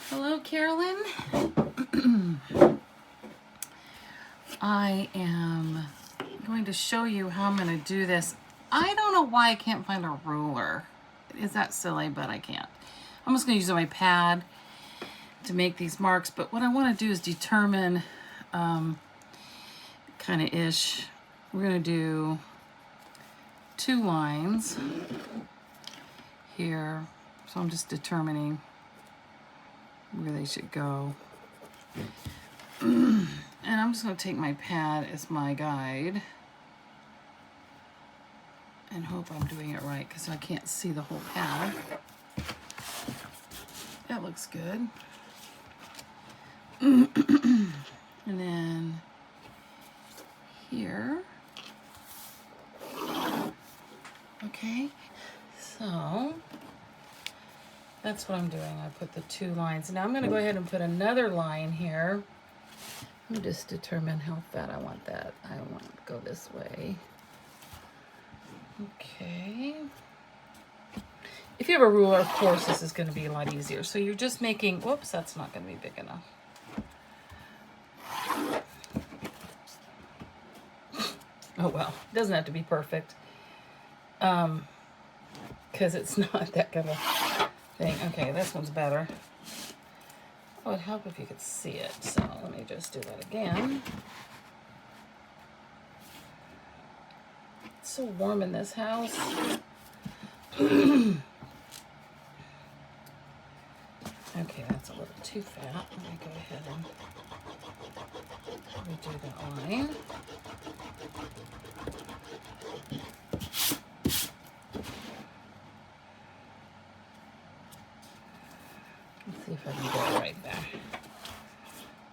Hello, Carolyn. I am going to show you how I'm going to do this. I don't know why I can't find a ruler. Is that silly? But I can't. I'm just going to use my pad to make these marks. But what I want to do is determine kind of ish. We're going to do 2 lines here. So I'm just determining where they should go. And I'm just going to take my pad as my guide and hope I'm doing it right because I can't see the whole pad. That looks good. And then here. Okay, so that's what I'm doing. I put the 2 lines. Now I'm going to go ahead and put another line here. Let me just determine how fat I want that. I want to go this way. Okay. If you have a ruler, of course, this is going to be a lot easier. So you're just making, whoops, that's not going to be big enough. Oh well, it doesn't have to be perfect. Because it's not that kind of thing. Okay, this one's better. It would help if you could see it. So let me just do that again. It's so warm in this house. Okay, that's a little too fat. Let me go ahead and redo that line. Let's see if I can get it right there.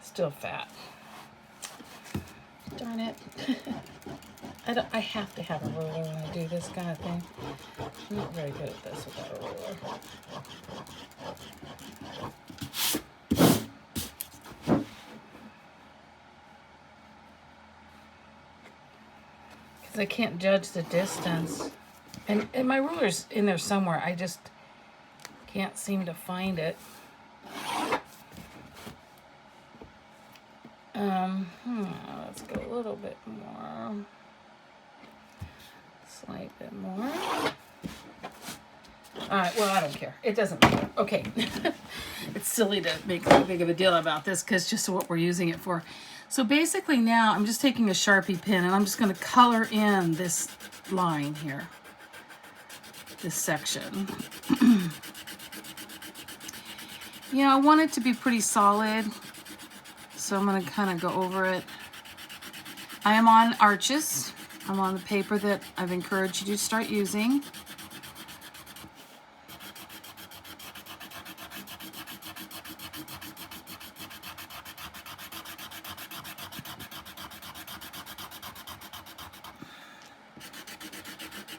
Still fat. Darn it. I have to have a ruler when I do this kind of thing. I'm not very good at this without a ruler. Because I can't judge the distance. And my ruler's in there somewhere. I just can't seem to find it. Let's go a little bit more. Slight bit more. Alright, well, I don't care. It doesn't matter. Okay. It's silly to make so big of a deal about this because just what we're using it for. So basically now I'm just taking a Sharpie pen and I'm just going to color in this line here. This section. You know, I want it to be pretty solid. So I'm going to kind of go over it. I am on arches. I'm on the paper that I've encouraged you to start using.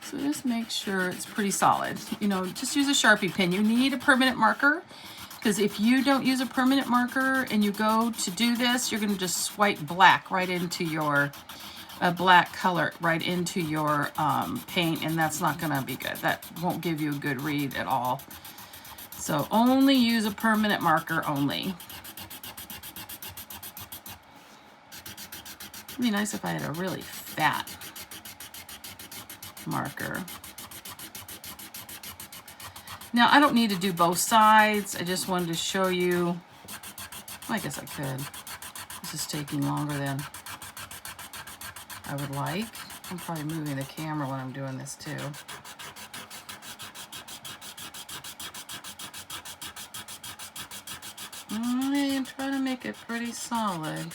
So just make sure it's pretty solid. You know, just use a Sharpie pen. You need a permanent marker because if you don't use a permanent marker and you go to do this, you're going to just swipe black right into your black color right into your paint, and that's not going to be good. That won't give you a good read at all. So only use a permanent marker only. It'd be nice if I had a really fat marker. Now I don't need to do both sides. I just wanted to show you. I guess I could. This is taking longer than I would like. I'm probably moving the camera when I'm doing this too. I'm trying to make it pretty solid.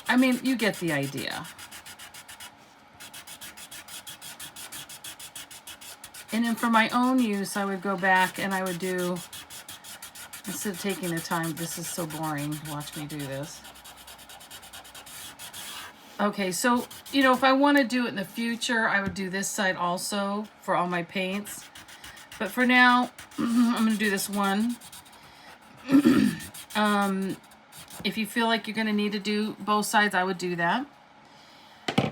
I mean, you get the idea. And then for my own use, I would go back and I would do, instead of taking the time, this is so boring, watch me do this. Okay, so, you know, if I want to do it in the future, I would do this side also for all my paints. But for now, I'm going to do this one. If you feel like you're going to need to do both sides, I would do that.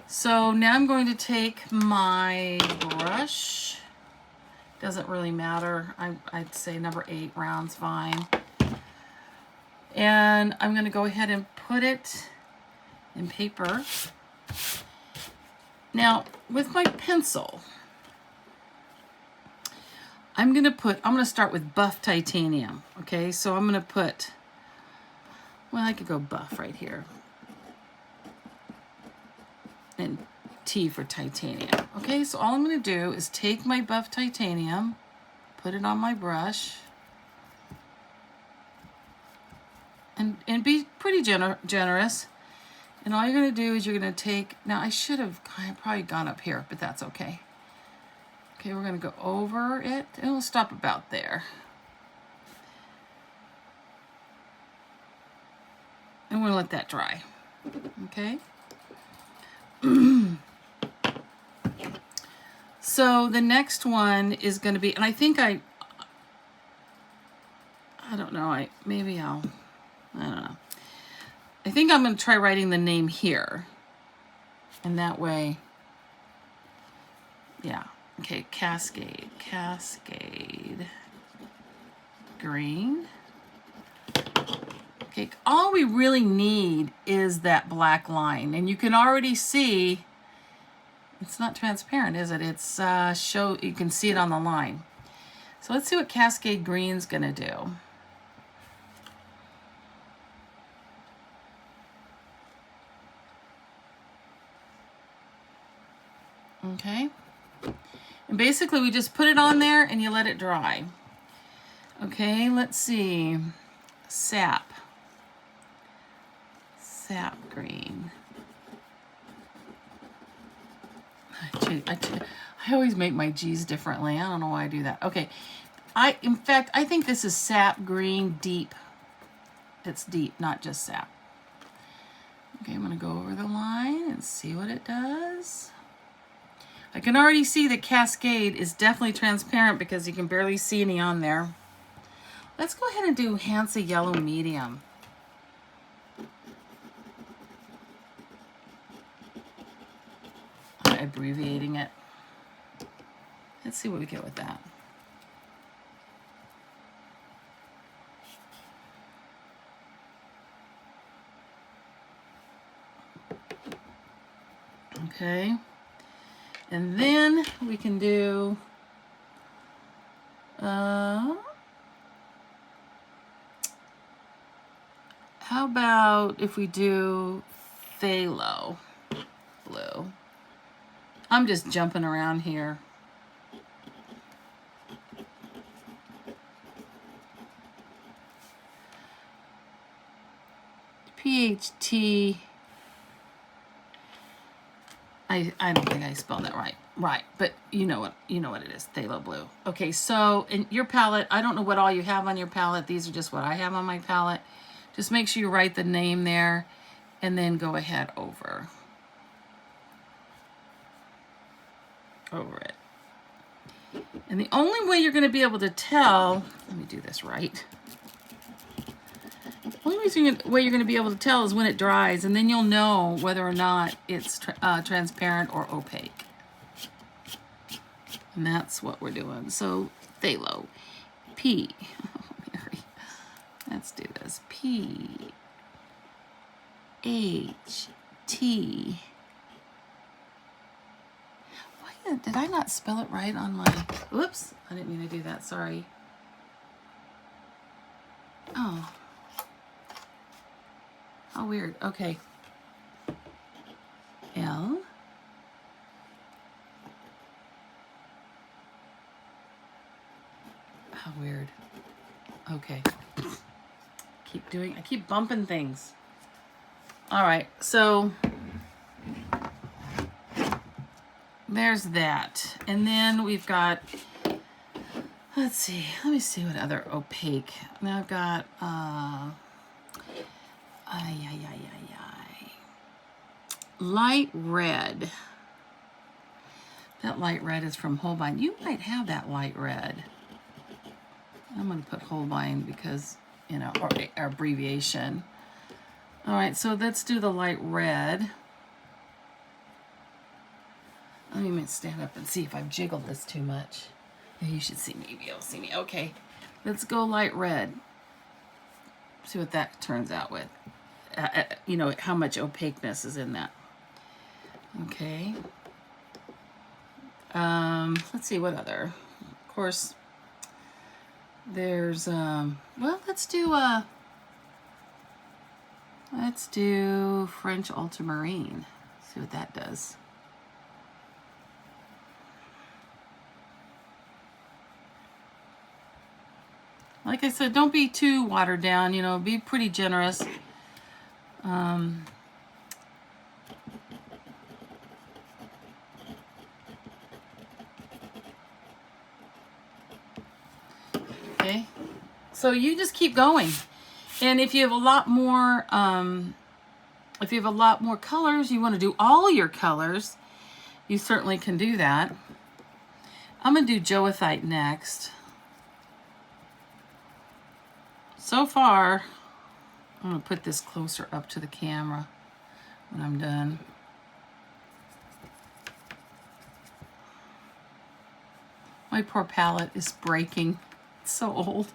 So now I'm going to take my brush Doesn't really matter. I'd say number 8 round's fine. And I'm going to go ahead and put it in paper. Now, with my pencil, I'm going to start with buff titanium. Okay, so I'm going to put, well, I could go buff right here. And T for titanium. Okay, so all I'm going to do is take my buff titanium, put it on my brush, and be pretty generous. And all you're going to do is you're going to take, now I should have probably gone up here, but that's okay. Okay, we're going to go over it, and we'll stop about there. And we'll let that dry. Okay. So the next one is going to be, and I think I don't know, I don't know. I think I'm going to try writing the name here. And that way, yeah. Okay, Cascade green. Okay, all we really need is that black line. And you can already see, it's not transparent, is it? It's you can see it on the line. So let's see what Cascade Green's gonna do. Okay. And basically we just put it on there and you let it dry. Okay, let's see. Sap green. I always make my G's differently. I don't know why I do that. Okay. In fact, I think this is sap green deep. It's deep, not just sap. Okay, I'm going to go over the line and see what it does. I can already see that Cascade is definitely transparent because you can barely see any on there. Let's go ahead and do Hansa Yellow Medium. I'm abbreviating it. Let's see what we get with that. Okay. And then we can do how about if we do phthalo blue? I'm just jumping around here. PHT. I don't think I spelled that right. Right, but you know what it is, phthalo blue. Okay, so in your palette, I don't know what all you have on your palette. These are just what I have on my palette. Just make sure you write the name there and then go ahead over it. And the only way you're going to be able to tell, let me do this right. The only way you're going to be able to tell is when it dries, and then you'll know whether or not it's transparent or opaque. And that's what we're doing. So phthalo, P. Let's do this. P H T. Why did I not spell it right on my? Whoops! I didn't mean to do that. Sorry. Oh. How weird. Okay. L. How weird. Okay. I keep bumping things. All right. So there's that. And then we've got, let's see. Let me see what other opaque. Now I've got light red. That light red is from Holbein. You might have that light red. I'm going to put Holbein because, our abbreviation. All right, so let's do the light red. Let me stand up and see if I've jiggled this too much. You should see me. You'll see me. Okay, let's go light red. See what that turns out with. You know, how much opaqueness is in that. Okay. Let's see what other. Of course, there's well, let's do French ultramarine. See what that does. Like I said, don't be too watered down, you know, be pretty generous. Okay, so you just keep going. And if you have a lot more, colors, you want to do all your colors, you certainly can do that. I'm going to do Joethite next. So far, I'm going to put this closer up to the camera when I'm done. My poor palette is breaking. It's so old.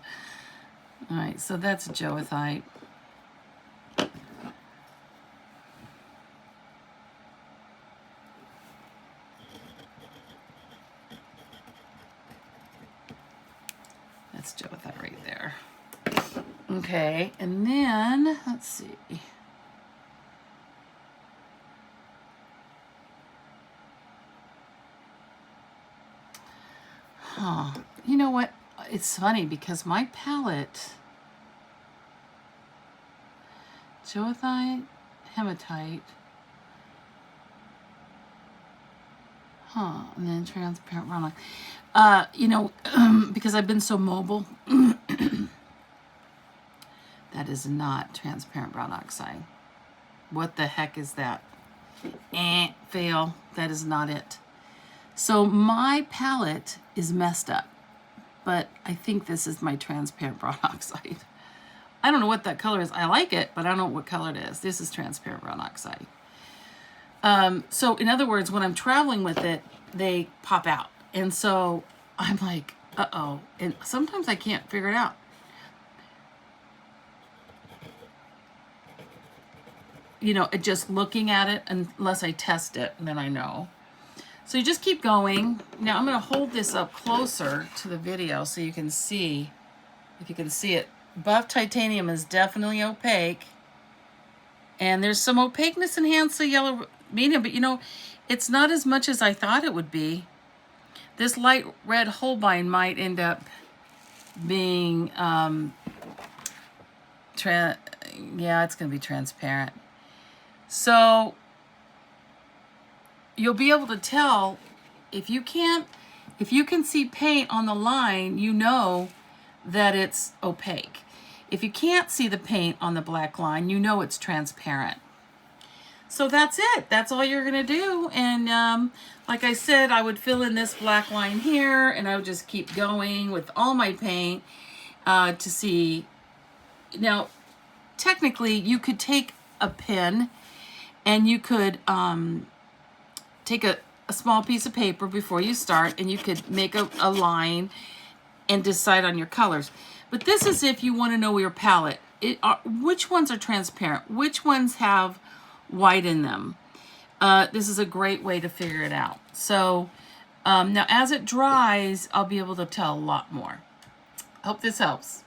All right, so that's Joethite. That's Joethite right there. Okay, and then, let's see. You know what? It's funny because my palette, Joethite, hematite, and then transparent brown. You know, because I've been so mobile, that is not transparent brown oxide. What the heck is that? Fail. That is not it. So my palette is messed up, but I think this is my transparent brown oxide. I don't know what that color is. I like it, but I don't know what color it is. This is transparent brown oxide. So in other words, when I'm traveling with it, they pop out. And so I'm like, uh-oh. And sometimes I can't figure it out. You know, just looking at it, unless I test it, and then I know. So you just keep going. Now I'm going to hold this up closer to the video so you can see, if you can see it. Buff titanium is definitely opaque. And there's some opaqueness in Hansa yellow medium, but you know, it's not as much as I thought it would be. This light red Holbein might end up being, yeah, it's going to be transparent. So you'll be able to tell if you can see paint on the line, you know that it's opaque. If you can't see the paint on the black line, you know it's transparent. So that's it. That's all you're going to do. And like I said, I would fill in this black line here, and I would just keep going with all my paint to see. Now, technically, you could take a pen and you could take a small piece of paper before you start, and you could make a line and decide on your colors. But this is if you want to know your palette. Which ones are transparent? Which ones have white in them? This is a great way to figure it out. So now as it dries, I'll be able to tell a lot more. Hope this helps.